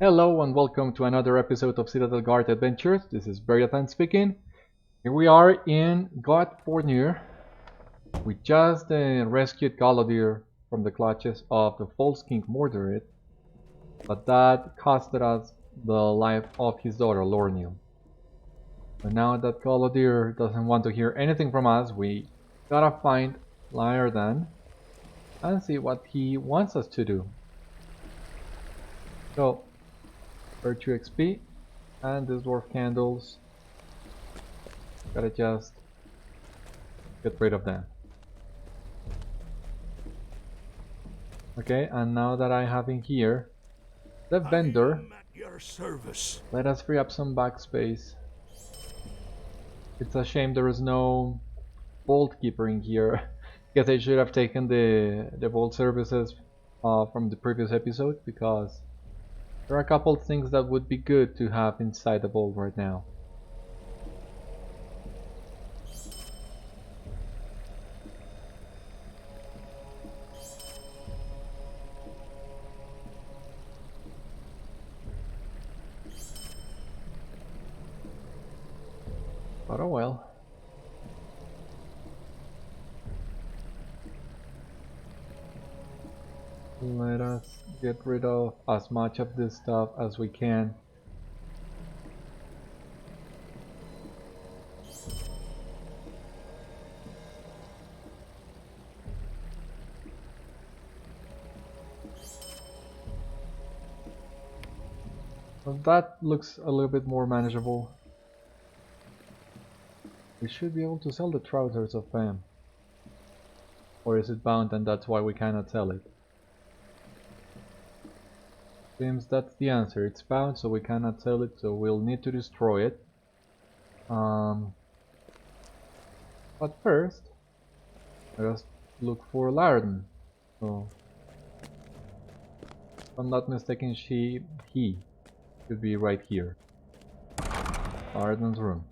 Hello and welcome to another episode of Citadel Guard Adventures. This is Beriathan speaking. Here we are in Godfornir. We just rescued Golodir from the clutches of the false king Mordirith, but that costed us the life of his daughter Lorniel. But now that Golodir doesn't want to hear anything from us, we gotta find Laerdan and see what he wants us to do. So, Virtue XP and these dwarf candles. Gotta just get rid of them. Okay, and now that I have in here the vendor, let us free up some backspace. It's a shame there is no vault keeper in here. Guess I should have taken the vault services from the previous episode, because there are a couple things that would be good to have inside the vault right now. But oh well. Let us get rid of as much of this stuff as we can. Well, that looks a little bit more manageable. We should be able to sell the trousers of Fam. Or is it bound and that's why we cannot sell it? Seems that's the answer. It's bound, so we cannot sell it, so we'll need to destroy it. But first, let us look for Laerdan. So, if I'm not mistaken, he should be right here. Laerdan's room.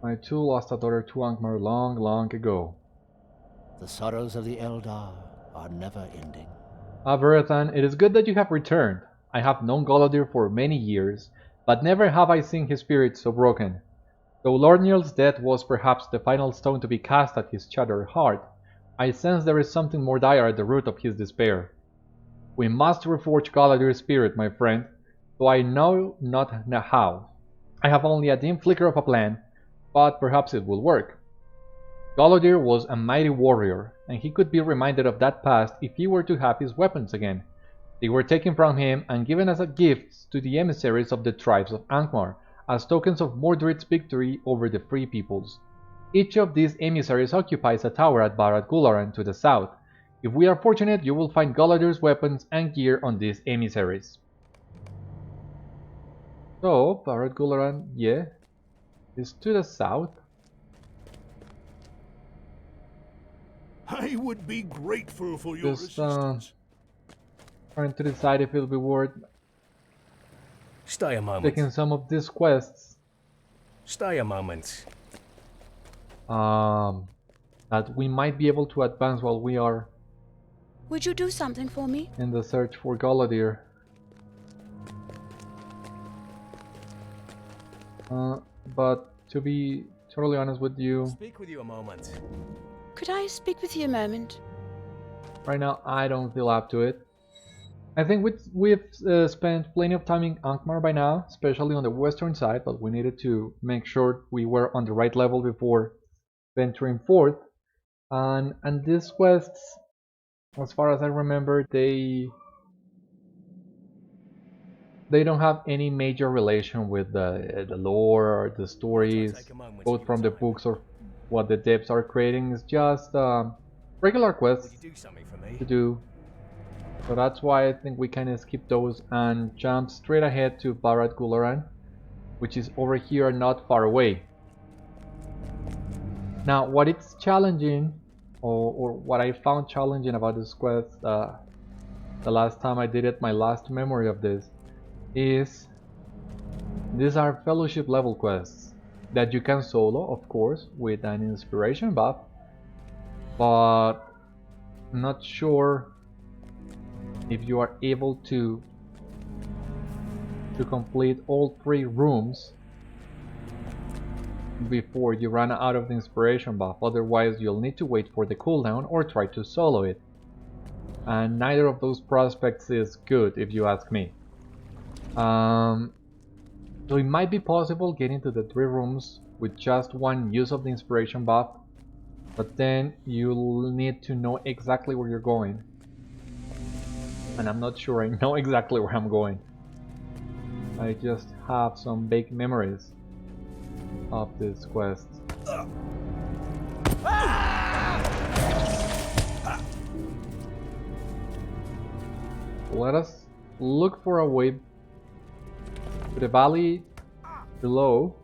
I too lost a daughter to Angmar long ago. The sorrows of the Eldar are never ending. Beriathan, it is good that you have returned. I have known Golodir for many years, but never have I seen his spirit so broken. Though Lorniel's death was perhaps the final stone to be cast at his shattered heart, I sense there is something more dire at the root of his despair. We must reforge Golodir's spirit, my friend, though I know not how. I have only a dim flicker of a plan, but perhaps it will work. Golodir was a mighty warrior, and he could be reminded of that past if he were to have his weapons again. They were taken from him and given as a gift to the emissaries of the tribes of Angmar, as tokens of Mordirith's victory over the Free Peoples. Each of these emissaries occupies a tower at Barad Gúlaran to the south. If we are fortunate, you will find Golodir's weapons and gear on these emissaries. So, Barad Gúlaran, yeah, is to the south. I would be grateful for your Just assistance. trying to decide if it'll be worth Stay a moment. taking some of these quests. Stay a moment. That we might be able to advance while we are Would you do something for me? in the search for Golodir. But to be totally honest with you, Speak with you a moment. Could I speak with you a moment? right now I don't feel up to it. I think we've spent plenty of time in Angmar by now, especially on the western side, but we needed to make sure we were on the right level before venturing forth. And these quests, as far as I remember, they don't have any major relation with the lore or the stories, both from the books or what the devs are creating. It's just regular quests Would you do something for me? to do. So that's why I think we can skip those and jump straight ahead to Barad Gúlaran, which is over here not far away. Now, what it's challenging, or what I found challenging about this quest the last time I did it, my last memory of this, is these are fellowship level quests that you can solo, of course, with an inspiration buff, but I'm not sure if you are able to complete all 3 rooms before you run out of the inspiration buff. Otherwise you'll need to wait for the cooldown or try to solo it. And neither of those prospects is good if you ask me. So it might be possible getting to the 3 rooms with just 1 use of the inspiration buff, but then you'll need to know exactly where you're going. And I'm not sure I know exactly where I'm going. I just have some vague memories of this quest. Let us look for a way to the valley below.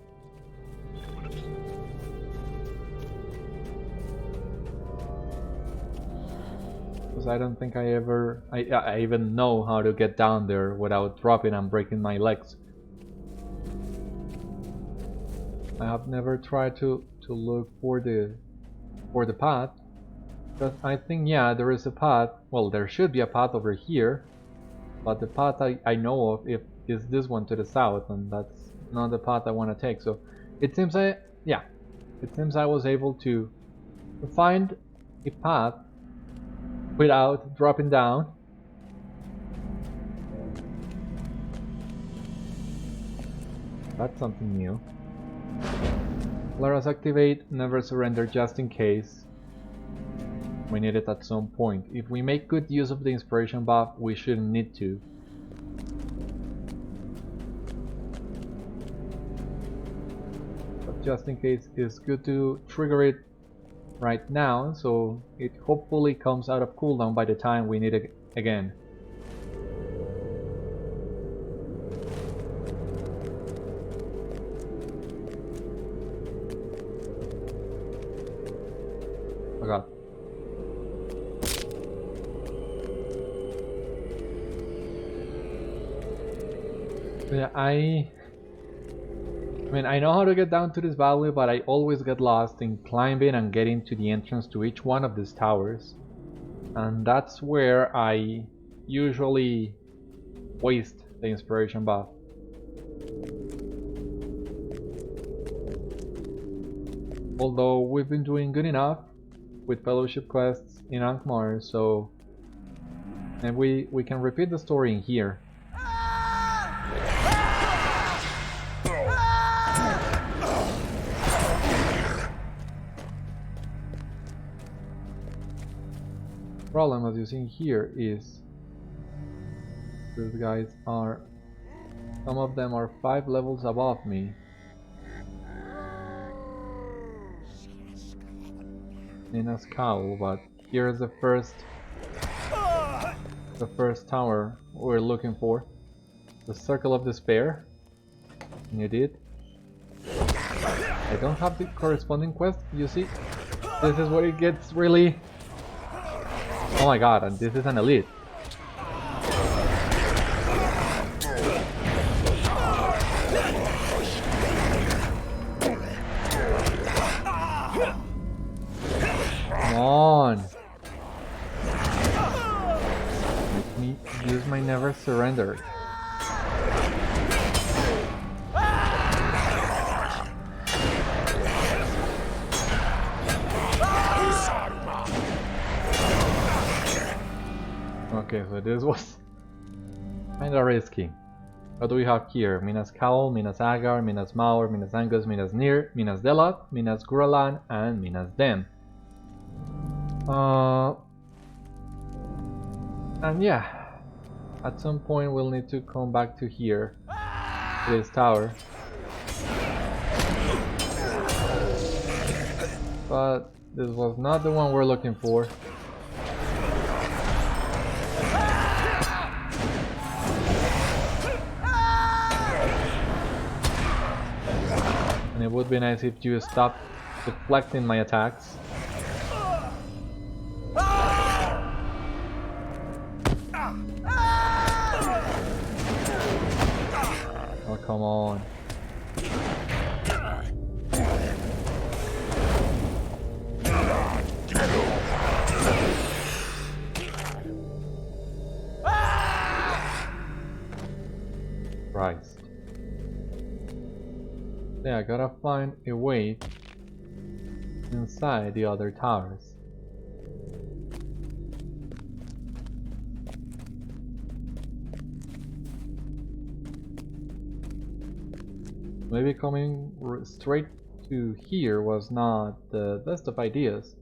Because I don't think I even know how to get down there without dropping and breaking my legs. I have never tried to look for the path. But I think, yeah, there is a path. Well, there should be a path over here. But the path I know of is this one to the south, and that's not the path I want to take. So it seems I was able to find a path without dropping down. That's something new. Let us activate Never Surrender just in case we need it at some point. If we make good use of the inspiration buff, we shouldn't need to. But just in case, it's good to trigger it right now, so it hopefully comes out of cooldown by the time we need it again. Oh god. Yeah, I mean, I know how to get down to this valley, but I always get lost in climbing and getting to the entrance to each one of these towers. And that's where I usually waste the inspiration buff. Although we've been doing good enough with fellowship quests in Angmar, so and we can repeat the story in here. Problem, as you see here, is these guys are, some of them are 5 levels above me. In a scowl, but here's the first tower we're looking for. The Circle of Despair. You did. I don't have the corresponding quest, you see? This is where it gets really... Oh my god, and this is an elite. Come on! Make me use my Never Surrender. Okay, so this was kinda risky. What do we have here? Minas Caol, Minas Agar, Minas Maur, Minas Angus, Minas Nir, Minas Delot, Minas Gúlaran, and Minas Den. And yeah, at some point we'll need to come back to here, to this tower. But this was not the one we're looking for. And it would be nice if you stopped deflecting my attacks. Oh, come on. Christ. Yeah, I gotta find a way inside the other towers. Maybe coming straight to here was not the best of ideas.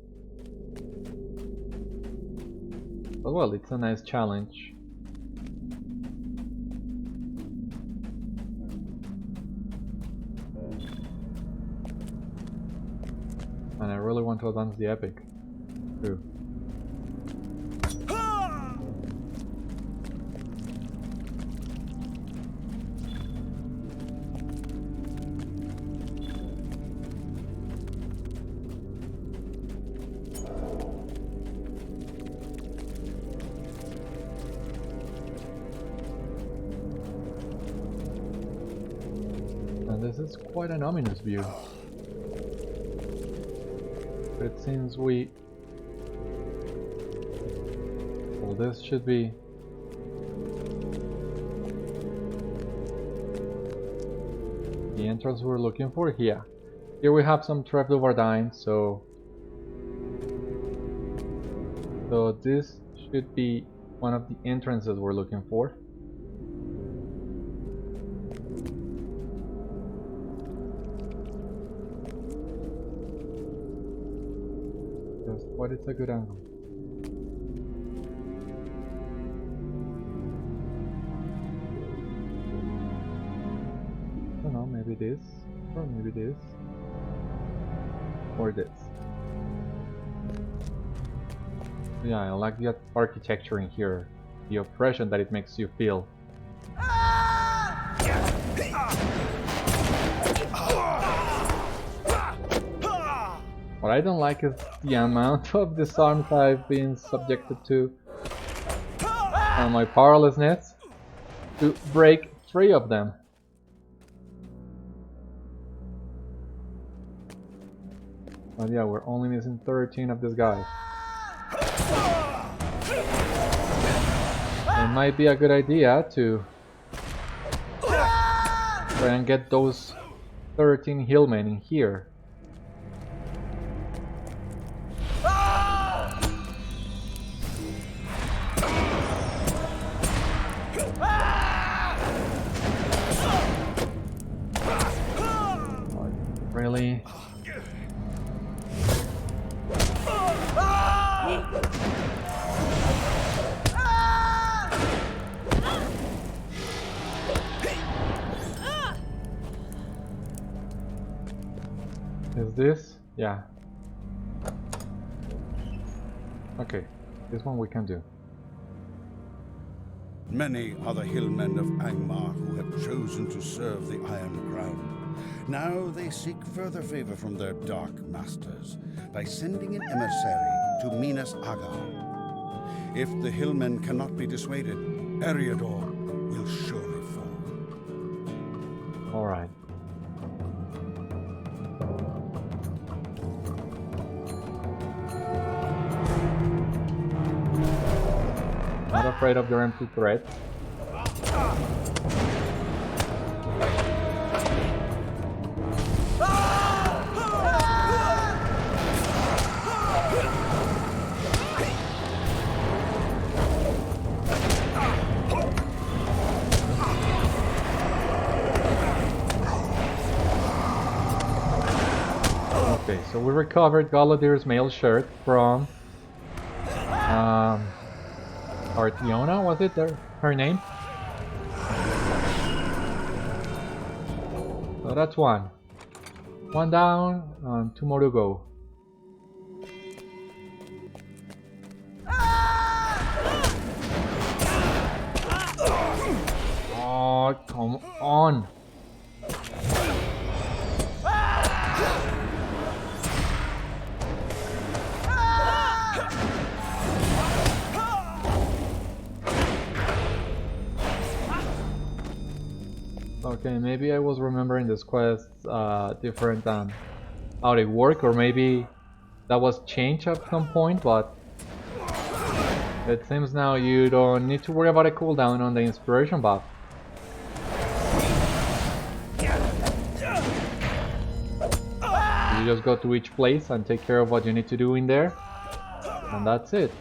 But well, it's a nice challenge. And I really want to advance the epic too. And this is quite an ominous view. It seems well, this should be the entrance we're looking for here. Here we have some Tref Duvardine, so this should be one of the entrances we're looking for. What is a good angle? I don't know, maybe this, or maybe this, or this. Yeah, I like the architecture in here, the oppression that it makes you feel. What I don't like is the amount of disarms I've been subjected to and my powerlessness to break 3 of them. But yeah, we're only missing 13 of these guys. It might be a good idea to try and get those 13 hillmen in here. Really? Is this? Yeah. Okay, this one we can do. Many are the hillmen of Angmar who have chosen to serve the Iron Crown. Now they seek further favor from their dark masters by sending an emissary to Minas Agar. If the hillmen cannot be dissuaded, Eriador will surely fall. Alright. Not afraid of your empty threat. Okay, so we recovered Golodir's mail shirt from Artiona, was it her name? So that's one. One down, and 2 more to go. Oh, come on. Okay, maybe I was remembering this quest different than how they work, or maybe that was changed at some point, but it seems now you don't need to worry about a cooldown on the inspiration buff. You just go to each place and take care of what you need to do in there, and that's it.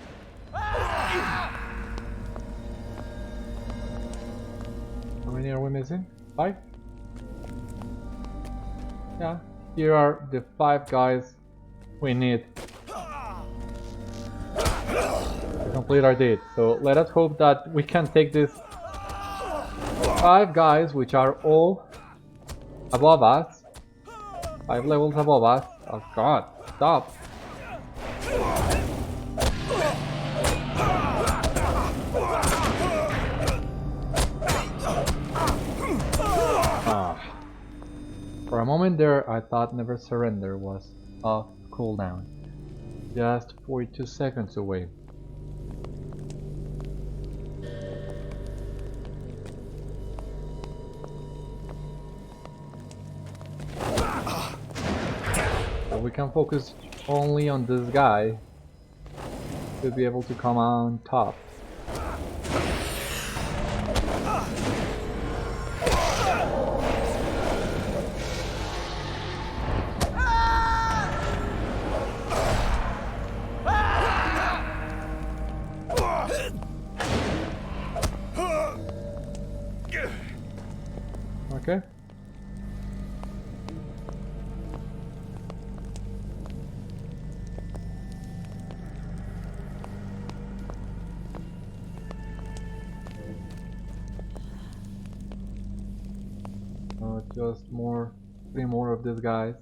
How many are we missing? 5? Yeah, here are the 5 guys we need to complete our deed. So let us hope that we can take these 5 guys, which are all above us, 5 levels above us. Oh god, stop! For a moment there, I thought Never Surrender was off cooldown. Just 42 seconds away. So we can focus only on this guy to be able to come on top. Okay. Just 3 more of these guys.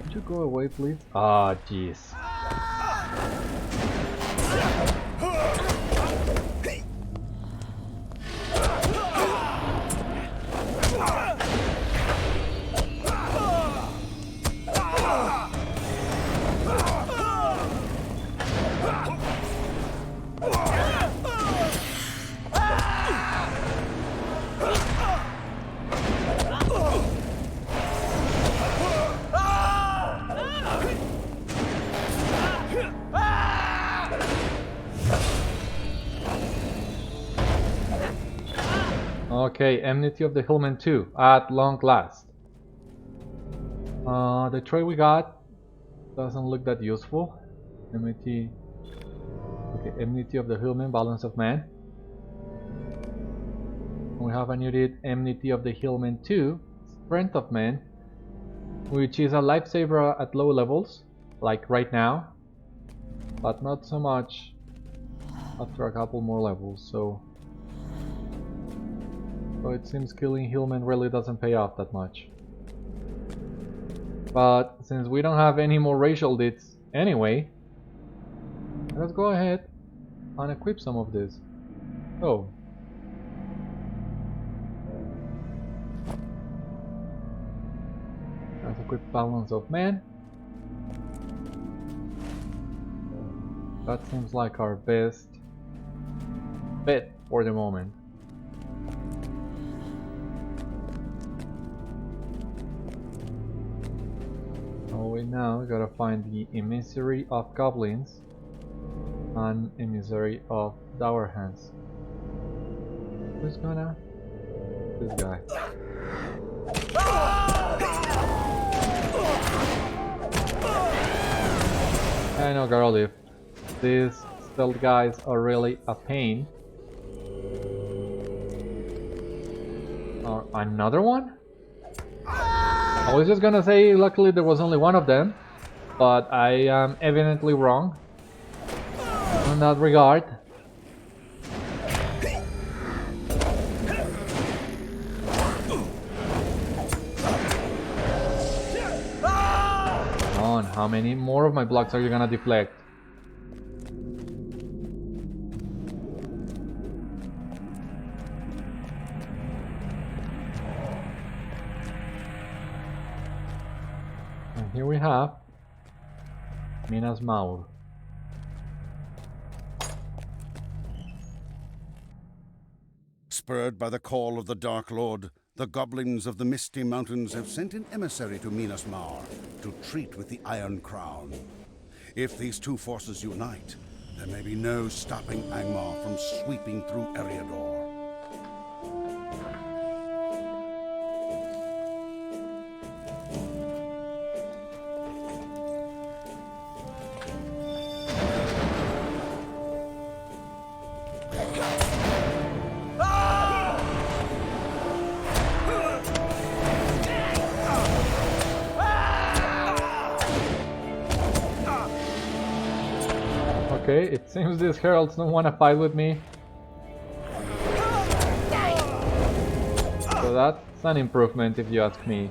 Could you go away, please? Ah, jeez. Okay, Enmity of the Hillmen 2, at long last. The trade we got doesn't look that useful. Enmity... Okay, Enmity of the Hillmen, Balance of Man. We have a new deed, Enmity of the Hillmen 2, Strength of Man, which is a lifesaver at low levels, like right now, but not so much after a couple more levels, so it seems killing Hillmen really doesn't pay off that much. But since we don't have any more racial deeds anyway, let's go ahead and equip some of this. Oh. Let's equip Balance of Man. That seems like our best bet for the moment. We now gotta find the Emissary of Goblins and Emissary of Dour Hands. Who's gonna? This guy. I know, Golodir. These stealth guys are really a pain. Another one? I was just gonna say, luckily there was only one of them, but I am evidently wrong in that regard. Come on, how many more of my blocks are you gonna deflect? Here we have Minas Maur. Spurred by the call of the Dark Lord, the goblins of the Misty Mountains have sent an emissary to Minas Maur to treat with the Iron Crown. If these two forces unite, there may be no stopping Angmar from sweeping through Eriador. Okay, it seems these heralds don't want to fight with me. So that's an improvement if you ask me.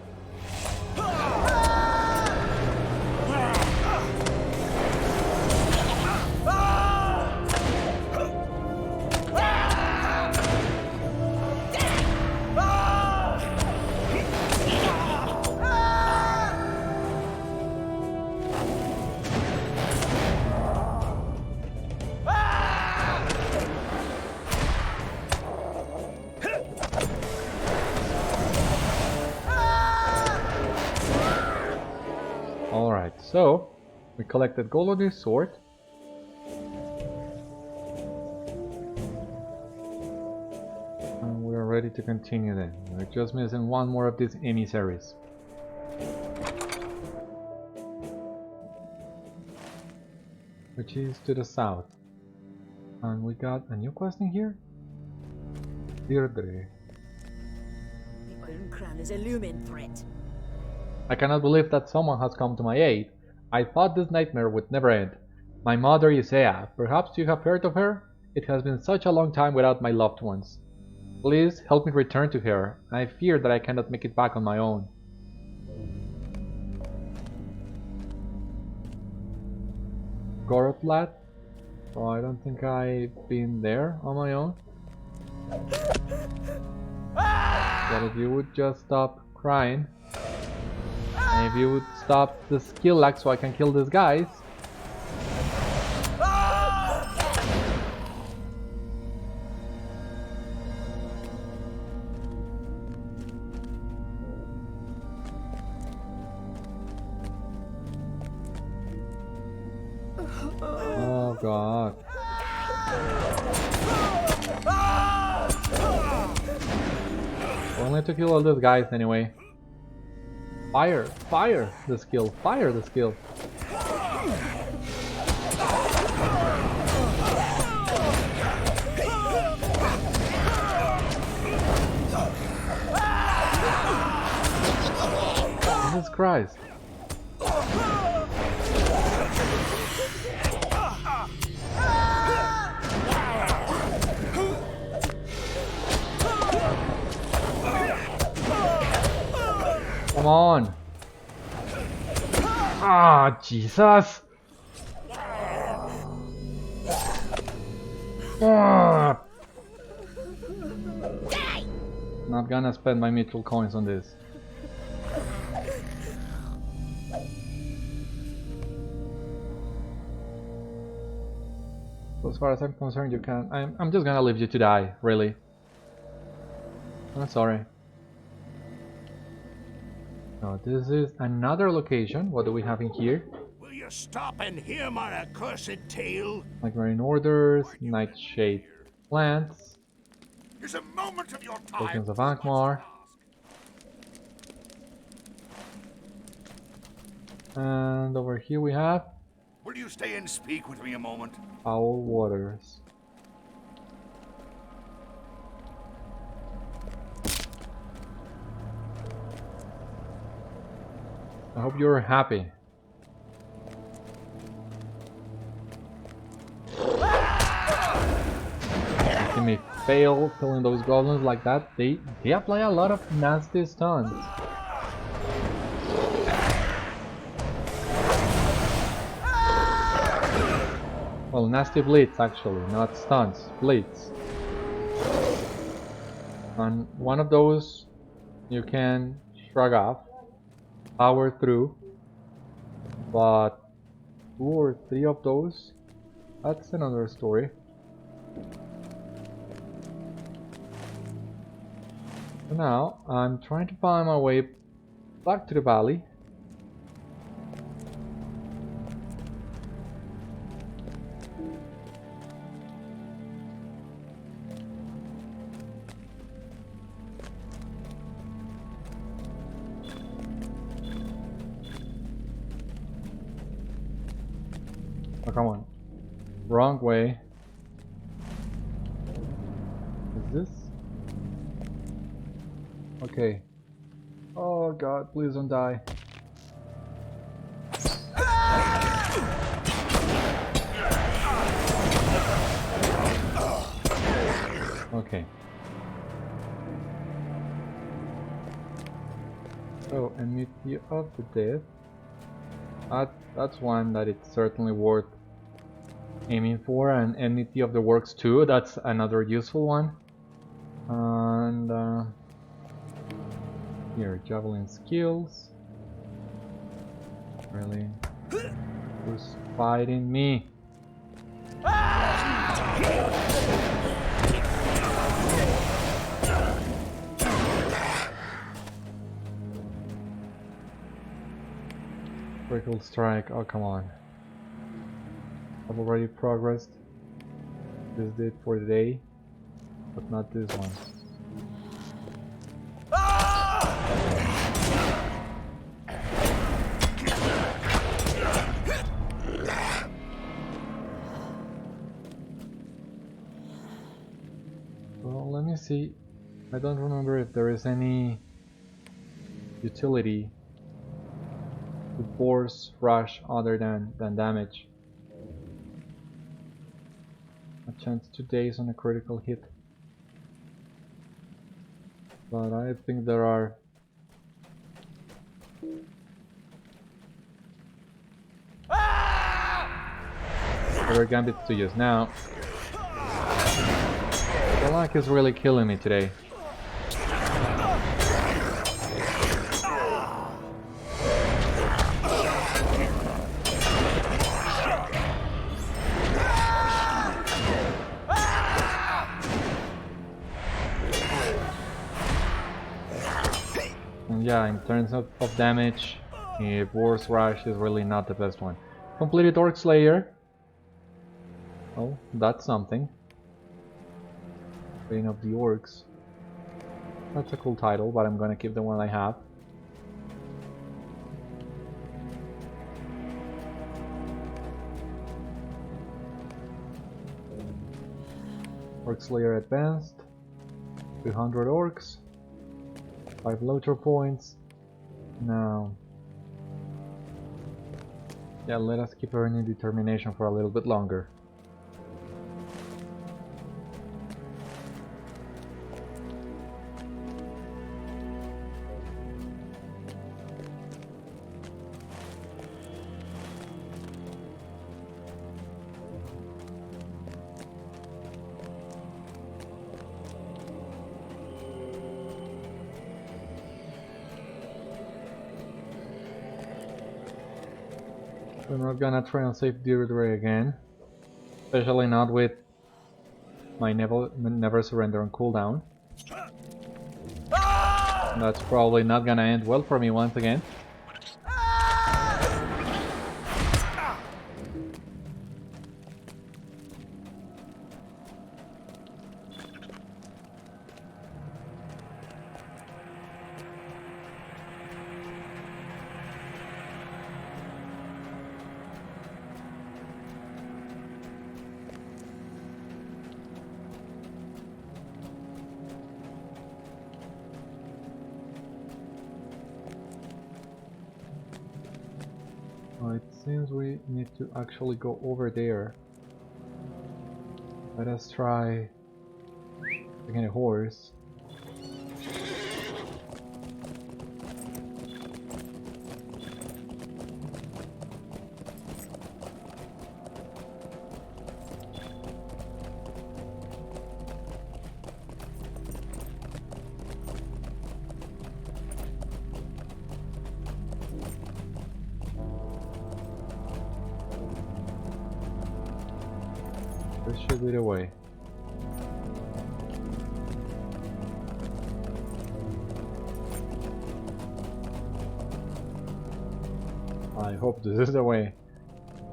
So, we collected Golodir's sword. And we're ready to continue then. We're just missing one more of these emissaries. Which is to the south. And we got a new quest in here? Deirdre. The Iron Crown is a looming threat. I cannot believe that someone has come to my aid. I thought this nightmare would never end. My mother Isaiah, perhaps you have heard of her? It has been such a long time without my loved ones. Please help me return to her. I fear that I cannot make it back on my own. Gorotlat? Oh, I don't think I've been there on my own. But if you would just stop crying. And if you would stop the skill lag so I can kill these guys. Oh god. Only to kill all these guys anyway. Fire! Fire the skill! Fire the skill! Jesus Christ! Come on! Ah, Jesus! Ah. Not gonna spend my mithril coins on this. So as far as I'm concerned, you can. I'm just gonna leave you to die, really. I'm sorry. Now this is another location. What do we have in here? Will you stop and hear my accursed tale? Like marine orders, nightshade plants, Here's a moment of your time. tokens of Angmar, and over here we have Will you stay and speak with me a moment? foul waters. I hope you're happy. Making me fail killing those goblins like that. They apply a lot of nasty stuns. Well, nasty bleeds actually, not stuns, bleeds. And one of those you can shrug off. Power through, but 2 or 3 of those, that's another story. So now I'm trying to find my way back to the valley. Oh, come on. Wrong way. Is this? Okay. Oh god, please don't die. Okay. So, Enmity of the Dead. That's one that it's certainly worth aiming for, and Enmity of the Works too. That's another useful one. And here, Javelin skills. Really? Who's fighting me? Critical strike, oh come on. I've already progressed. This did for the day, but not this one. Well, let me see. I don't remember if there is any utility to force rush other than damage. A chance 2 days on a critical hit. But I think there are other gambits to use now. The luck is really killing me today. And yeah, in terms of damage, Boar's Rush is really not the best one. Completed Orc Slayer. Oh, that's something. Bane of the Orcs. That's a cool title, but I'm gonna keep the one I have. Orc Slayer Advanced. 200 Orcs. 5 LOTRO points. Now, yeah, let us keep earning determination for a little bit longer. I'm not gonna try and save Deirdre again, especially not with my never surrender on cooldown. That's probably not gonna end well for me once again. It seems we need to actually go over there. Let us try taking a horse. This should be the way. I hope this is the way.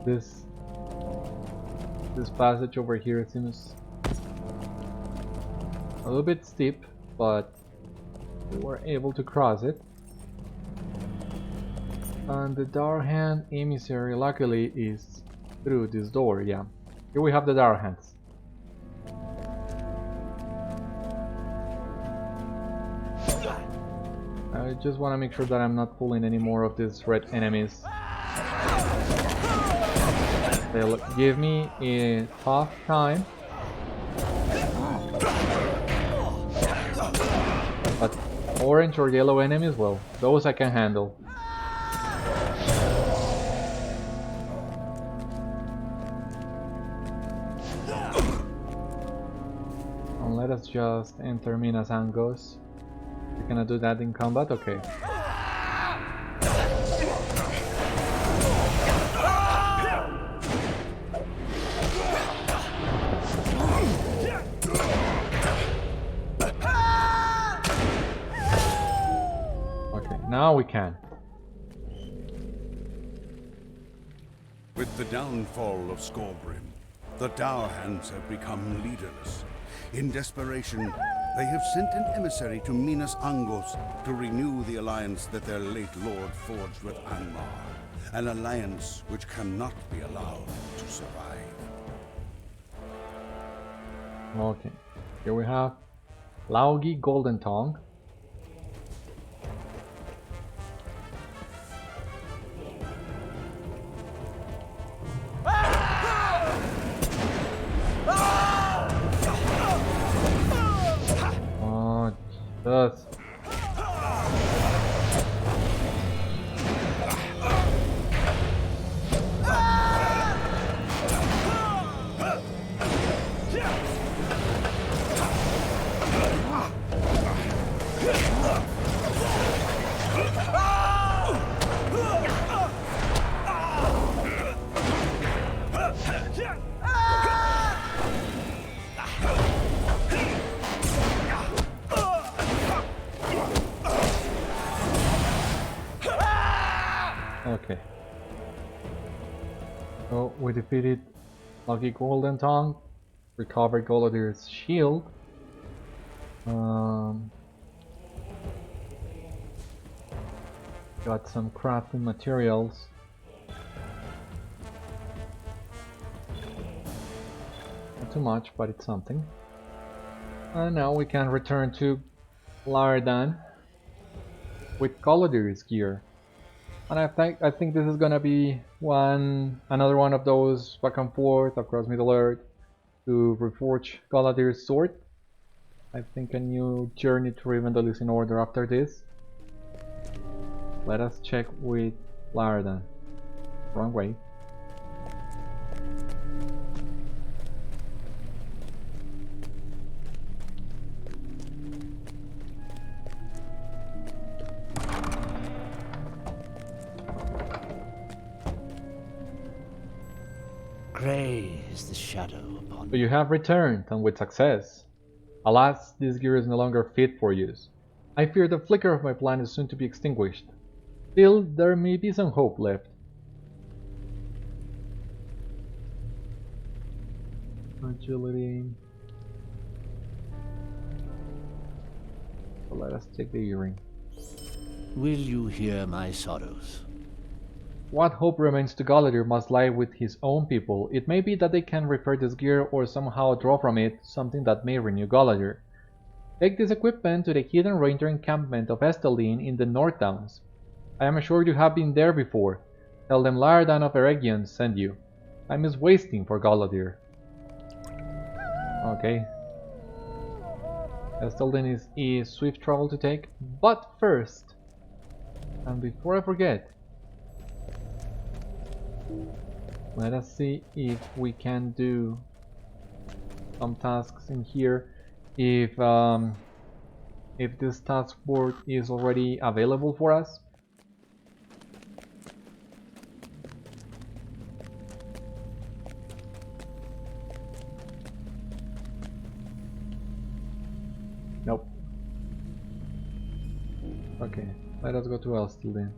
This passage over here seems a little bit steep, but we were able to cross it. And the Darhan emissary luckily is through this door, yeah. Here we have the Darhans. I just want to make sure that I'm not pulling any more of these red enemies. They'll give me a tough time. But orange or yellow enemies, well, those I can handle. And let us just enter Minas Angos. We're gonna do that in combat? Okay. Now we can. With the downfall of Scorbrim, the Dour Hands have become leaderless. In desperation, they have sent an emissary to Minas Angos to renew the alliance that their late lord forged with Angmar. An alliance which cannot be allowed to survive. Okay. Here we have Laugi Golden Tongue. Thus. Okay. So we defeated Lucky Golden Tongue, recovered Golodir's shield. Got some crafting materials. Not too much, but it's something. And now we can return to Laerdan with Golodir's gear. And I think this is gonna be another one of those back and forth across Middle Earth to reforge Golodir's sword. I think a new journey to Rivendell is in order after this. Let us check with Laerdan. Wrong way. Grey is the shadow upon So you have returned, and with success. Alas, this gear is no longer fit for use. I fear the flicker of my plan is soon to be extinguished. Still, there may be some hope left. Agility. So let us take the earring. Will you hear my sorrows? What hope remains to Golodir must lie with his own people. It may be that they can repair this gear or somehow draw from it something that may renew Golodir. Take this equipment to the hidden ranger encampment of Esteldín in the North Downs. I am sure you have been there before. Tell them Laerdan of Eregion sent you. Time is wasting for Golodir. Okay. Esteldín is swift travel to take, but first, and before I forget, let us see if we can do some tasks in here. If this task board is already available for us. Nope. Okay, let us go to Esteldín.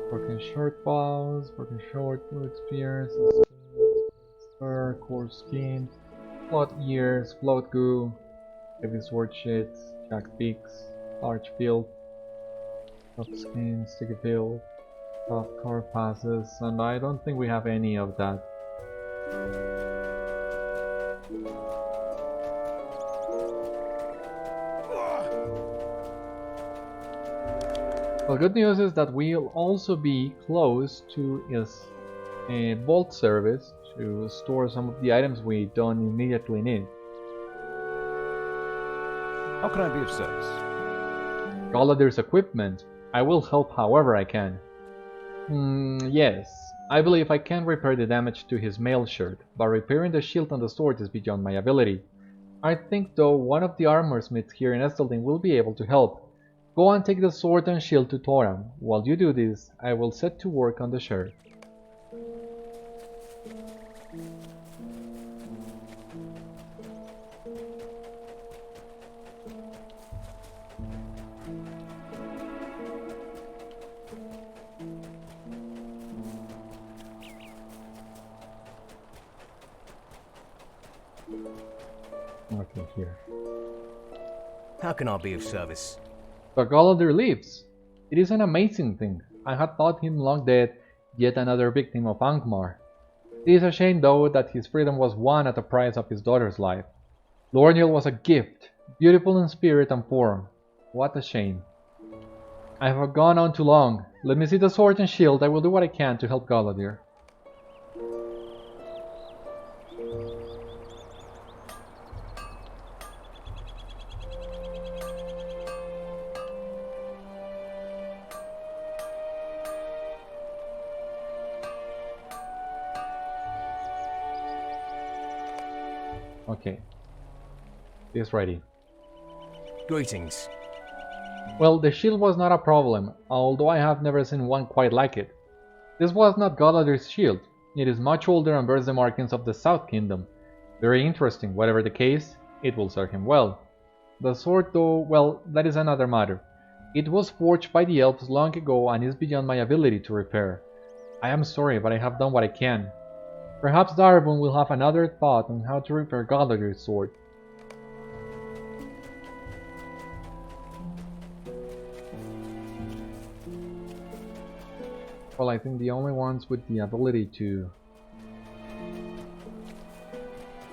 Broken short bows, broken short blue spears, spur, core skins. Float ears, float goo, heavy sword sheets, jack beaks, large field, soft skin, sticky field, soft core passes, and I don't think we have any of that. Well, good news is that we'll also be close to a vault service to store some of the items we don't immediately need. How can I be of service? Golodir's equipment. I will help however I can. Yes. I believe I can repair the damage to his mail shirt, but repairing the shield and the sword is beyond my ability. I think though one of the armor smiths here in Esteldín will be able to help. Go and take the sword and shield to Thoram. While you do this, I will set to work on the shirt. Nothing here. How can I be of service? But Golodir lives. It is an amazing thing. I had thought him long dead, yet another victim of Angmar. It is a shame though that his freedom was won at the price of his daughter's life. Lorniel was a gift, beautiful in spirit and form. What a shame. I have gone on too long. Let me see the sword and shield. I will do what I can to help Golodir. Okay. It is ready. Greetings. Well, the shield was not a problem, although I have never seen one quite like it. This was not Golodir's shield. It is much older and bears the markings of the South Kingdom. Very interesting, whatever the case, it will serve him well. The sword though, well, that is another matter. It was forged by the elves long ago and is beyond my ability to repair. I am sorry, but I have done what I can. Perhaps Darabun will have another thought on how to repair Golodir's sword. Well, I think the only ones with the ability to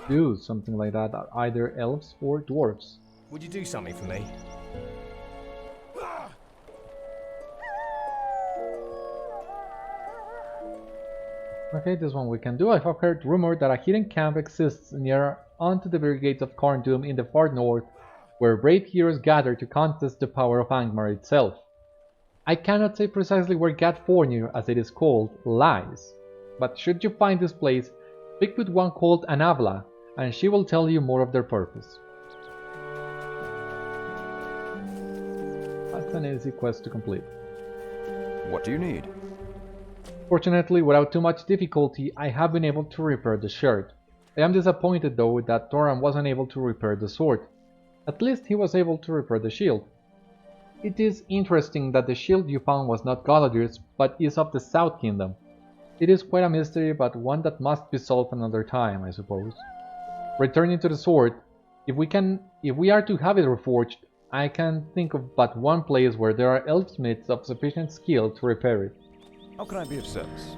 do something like that are either elves or dwarves. Would you do something for me? Okay, this one we can do. I have heard rumor that a hidden camp exists near onto the Brigades of Carndum in the far north, where brave heroes gather to contest the power of Angmar itself. I cannot say precisely where Gatfornir, as it is called, lies, but should you find this place, speak with one called Anavla, and she will tell you more of their purpose. That's an easy quest to complete. What do you need? Fortunately, without too much difficulty, I have been able to repair the shirt. I am disappointed though that Thoram wasn't able to repair the sword. At least he was able to repair the shield. It is interesting that the shield you found was not Golodir's, but is of the South Kingdom. It is quite a mystery, but one that must be solved another time, I suppose. Returning to the sword, if we are to have it reforged, I can think of but one place where there are elfsmiths of sufficient skill to repair it. How can I be of service?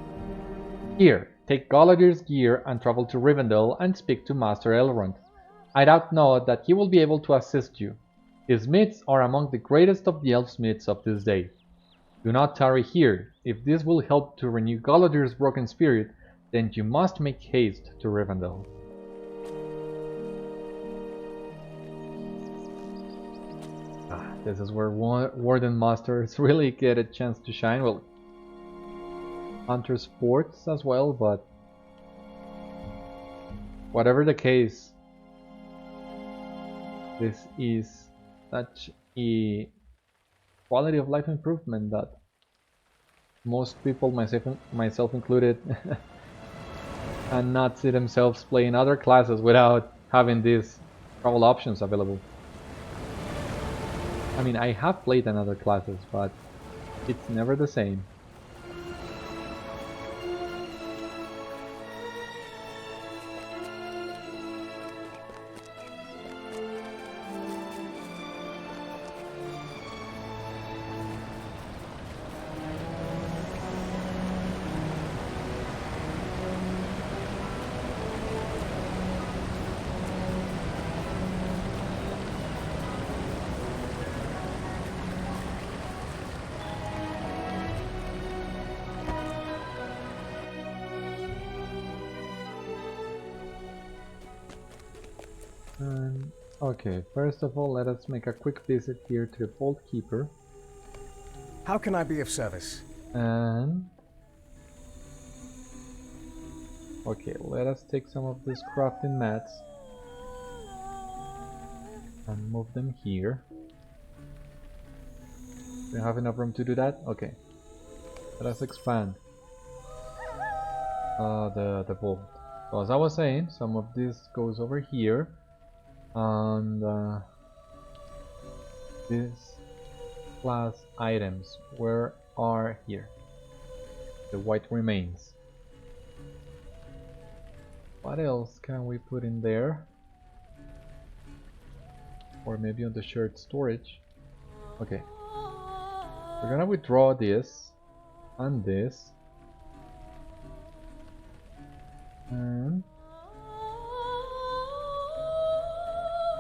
Here, take Golodir's gear and travel to Rivendell and speak to Master Elrond. I doubt not that he will be able to assist you. His smiths are among the greatest of the elfsmiths of this day. Do not tarry here. If this will help to renew Golodir's broken spirit, then you must make haste to Rivendell. This is where Warden Masters really get a chance to shine. Well, Hunter Sports as well, but whatever the case, this is such a quality of life improvement that most people, myself included, cannot see themselves playing other classes without having these travel options available. I mean, I have played in other classes, but it's never the same. Okay, first of all, let us make a quick visit here to the Vault Keeper. How can I be of service? And... okay, let us take some of these crafting mats and move them here. Do you have enough room to do that? Okay. Let us expand the vault. So as I was saying, some of this goes over here, and these class items, where are here? The white remains. What else can we put in there? Or maybe on the shared storage. Okay. We're gonna withdraw this and this. And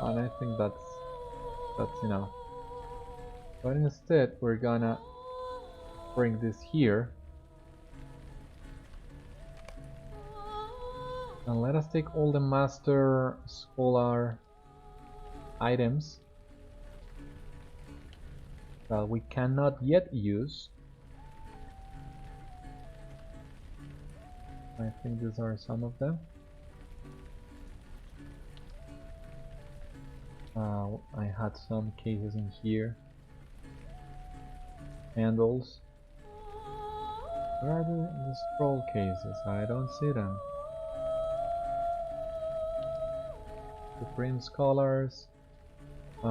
I think that's enough. But instead we're gonna bring this here. And let us take all the Master Scholar items that we cannot yet use. I think these are some of them. I had some cases in here. Handles. Where are the scroll cases? I don't see them. Supreme Scholars. Yeah,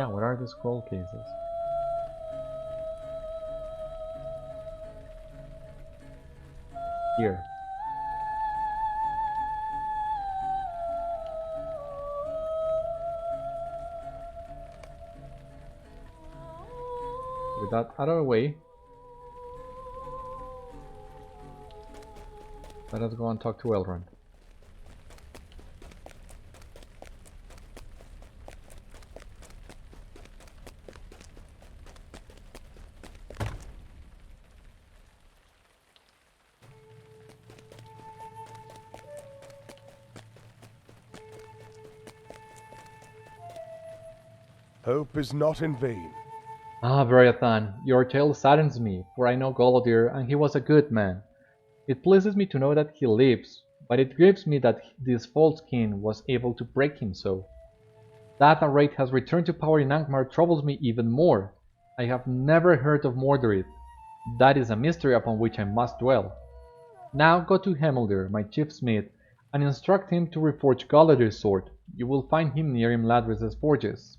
what are the scroll cases? Here. With that out of the way, let us go and talk to Elrond. Hope is not in vain. Ah, Beriathan, your tale saddens me, for I know Golodir, and he was a good man. It pleases me to know that he lives, but it grieves me that this false king was able to break him so. That a Wraith has returned to power in Angmar troubles me even more. I have never heard of Mordirith. That is a mystery upon which I must dwell. Now go to Hemeldir, my chief smith, and instruct him to reforge Golodir's sword. You will find him near Imladris's forges.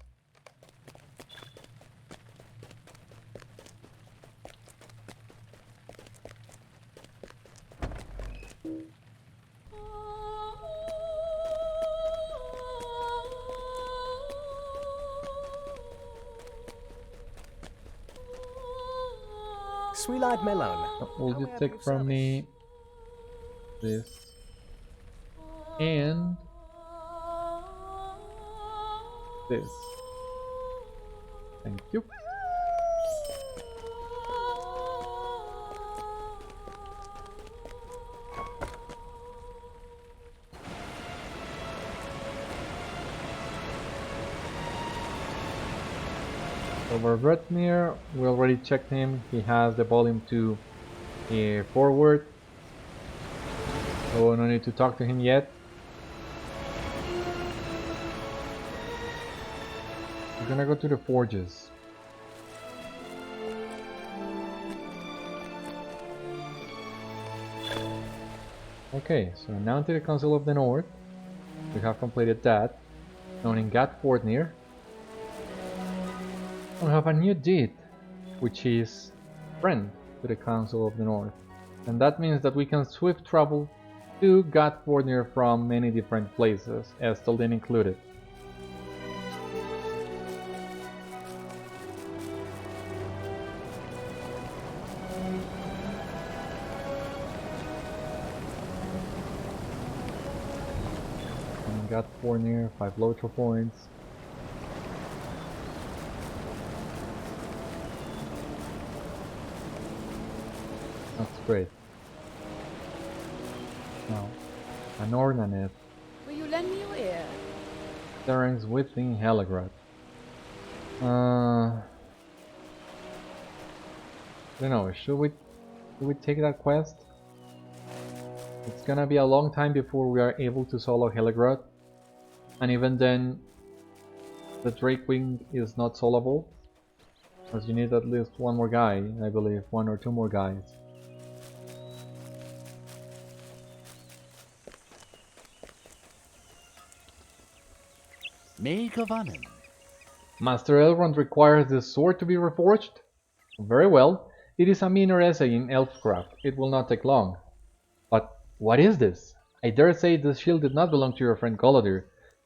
Sweet-eyed melon. Will you take from me this and this? Thank you. Over Retmir, we already checked him. He has the volume to forward, so no need to talk to him yet. We're gonna go to the forges. Okay, so now to the Council of the North. We have completed that. Now in Gatfordnir, we have a new deed, which is friend to the Council of the North, and that means that we can swift travel to Gatfordnir from many different places, Esteldín included. And Gatfordnir, 5 LOTRO points. That's great. Now, An ornament. Will you lend me your ear? Terrains within Heligrad. I don't know, should we take that quest? It's gonna be a long time before we are able to solo Heligrad. And even then, the Drakewing is not soloable. Because you need at least one more guy, I believe, one or two more guys. Make of Anon. Master Elrond requires this sword to be reforged? Very well. It is a minor essay in elfcraft. It will not take long. But what is this? I dare say this shield did not belong to your friend Golodir.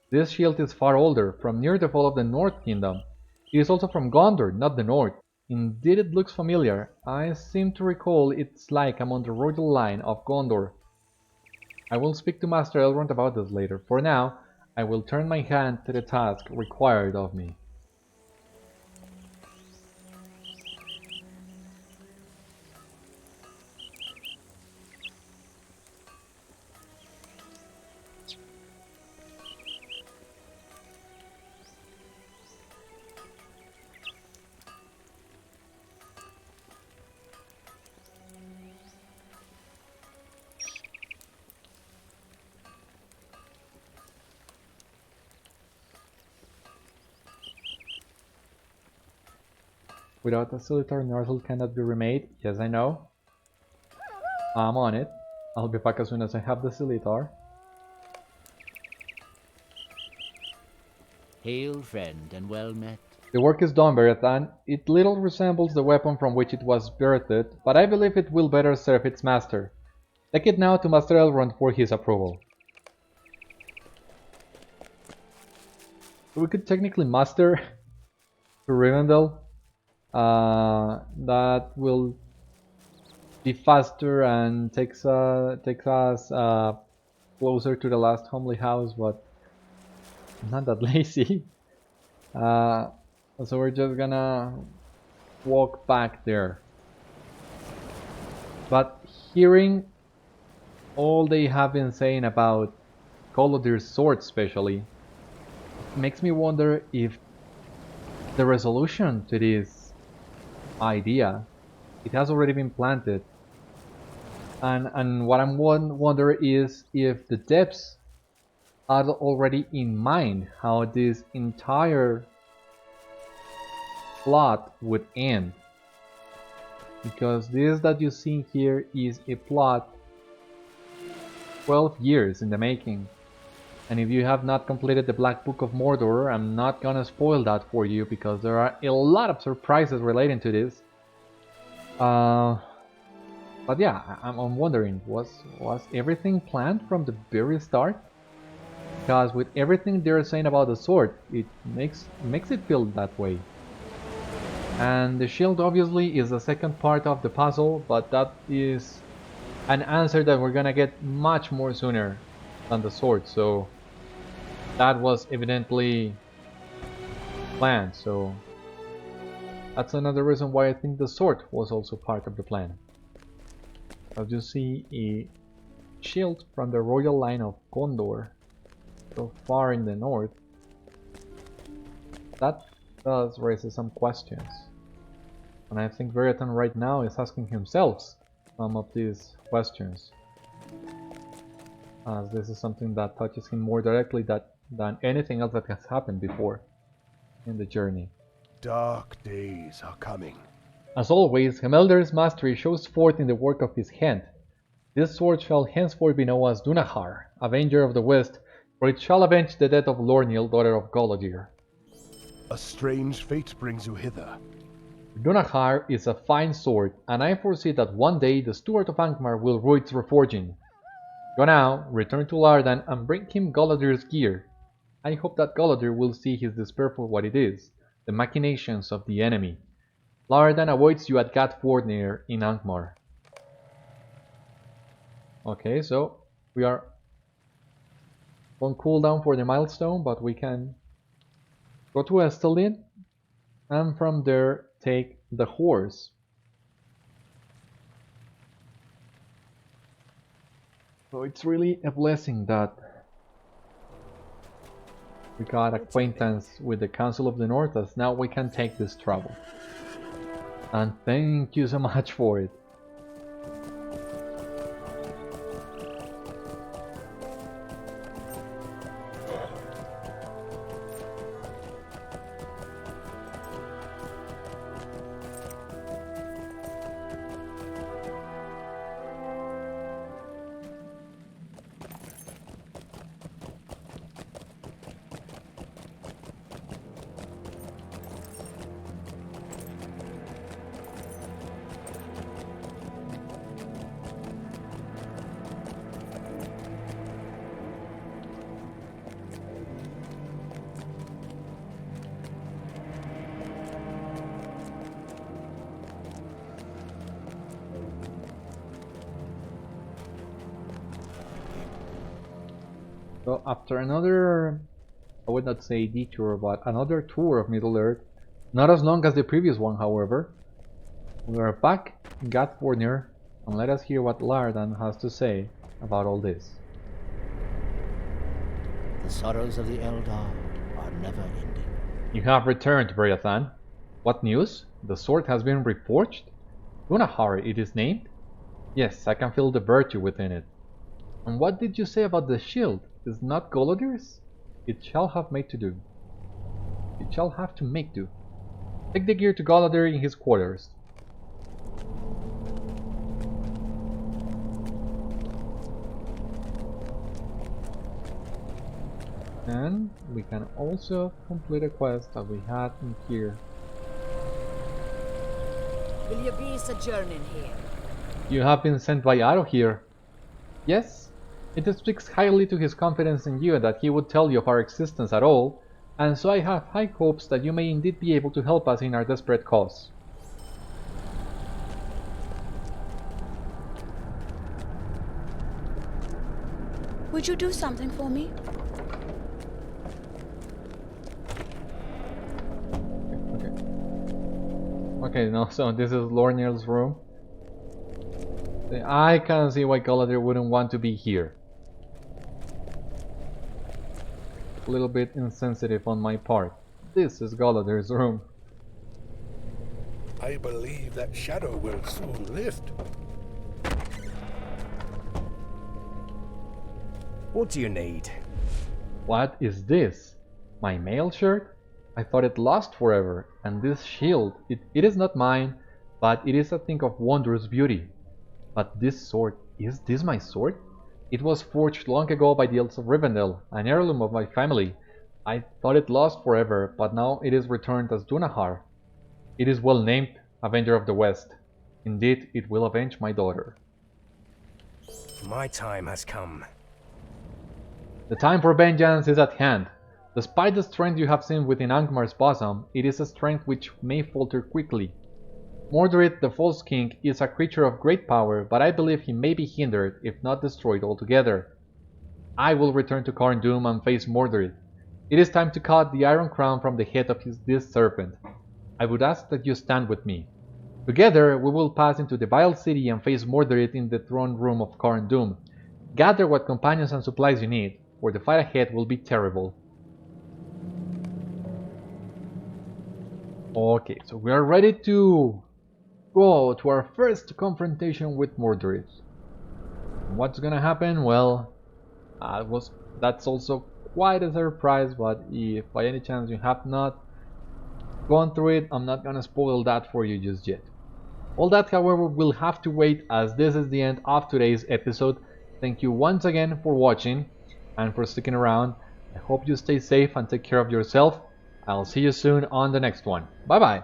This shield is far older, from near the fall of the North Kingdom. It is also from Gondor, not the North. Indeed it looks familiar. I seem to recall its like among the royal line of Gondor. I will speak to Master Elrond about this later. For now, I will turn my hand to the task required of me. Without a Scimitar, Narsil cannot be remade. Yes, I know. I'm on it. I'll be back as soon as I have the Scimitar. Hail, friend, and well met. The work is done, Beriathan. It little resembles the weapon from which it was birthed, but I believe it will better serve its master. Take it now to Master Elrond for his approval. We could technically master to Rivendell. That will be faster and takes us closer to the last homely house, but I'm not that lazy. So we're just gonna walk back there. But hearing all they have been saying about Golodir's sword especially, makes me wonder if the resolution to this idea, it has already been planted, and what I'm wonder is if the depths are already in mind how this entire plot would end, because this that you see here is a plot 12 years in the making. And if you have not completed the Black Book of Mordor, I'm not gonna spoil that for you because there are a lot of surprises relating to this. But yeah, I'm wondering, was everything planned from the very start? Because with everything they're saying about the sword, it makes it feel that way. And the shield obviously is the second part of the puzzle, but that is an answer that we're gonna get much more sooner than the sword, so that was evidently planned. So that's another reason why I think the sword was also part of the plan. As you see, a shield from the royal line of Gondor, so far in the north, that does raise some questions, and I think Beriathan right now is asking himself some of these questions, as this is something that touches him more directly than anything else that has happened before in the journey. Dark days are coming. As always, Hemeldir's mastery shows forth in the work of his hand. This sword shall henceforth be known as Dúnachar, Avenger of the West, for it shall avenge the death of Lorniel, daughter of Golodir. A strange fate brings you hither. Dúnachar is a fine sword, and I foresee that one day the steward of Angmar will rue its reforging. Go now, return to Laerdan, and bring him Golodir's gear. I hope that Golodir will see his despair for what it is, the machinations of the enemy. Laerdan awaits you at Gat Fordnir in Angmar. Okay, so we are on cooldown for the milestone, but we can go to Esteldín and from there take the horse. So it's really a blessing that we got acquaintance with the Council of the North, as now we can take this travel. And thank you so much for it. So after another, I would not say detour, but another tour of Middle-earth, not as long as the previous one however, we are back in Gatvornir, and let us hear what Laerdan has to say about all this. The sorrows of the Eldar are never ending. You have returned, Beriathan. What news? The sword has been reforged? Dúnachar it is named? Yes, I can feel the virtue within it. And what did you say about the shield? Is not Golodir's? It shall have made to do. It shall have to make do. Take the gear to Golodir in his quarters. And we can also complete a quest that we had in here. Will you be sojourning here? You have been sent by Aro here. Yes. It speaks highly to his confidence in you that he would tell you of our existence at all, and so I have high hopes that you may indeed be able to help us in our desperate cause. Would you do something for me? Okay, no, so this is Lorniel's room. I can see why Golodir wouldn't want to be here. A little bit insensitive on my part. This is Golodir's room. I believe that shadow will soon lift. What do you need? What is this? My mail shirt? I thought it lost forever, and this shield, it is not mine, but it is a thing of wondrous beauty. But this sword, is this my sword? It was forged long ago by the Elves of Rivendell, an heirloom of my family. I thought it lost forever, but now it is returned as Dúnachar. It is well named, Avenger of the West. Indeed, it will avenge my daughter. My time has come. The time for vengeance is at hand. Despite the strength you have seen within Angmar's bosom, it is a strength which may falter quickly. Mordirith, the False King, is a creature of great power, but I believe he may be hindered, if not destroyed altogether. I will return to Carn Dûm and face Mordirith. It is time to cut the iron crown from the head of this serpent. I would ask that you stand with me. Together we will pass into the Vile City and face Mordirith in the throne room of Carn Dûm. Gather what companions and supplies you need, for the fight ahead will be terrible. Okay, so we are ready to go to our first confrontation with Mordirith. What's gonna happen? Well, that's also quite a surprise, but if by any chance you have not gone through it, I'm not gonna spoil that for you just yet. All that, however, will have to wait, as this is the end of today's episode. Thank you once again for watching and for sticking around. I hope you stay safe and take care of yourself. I'll see you soon on the next one. Bye bye!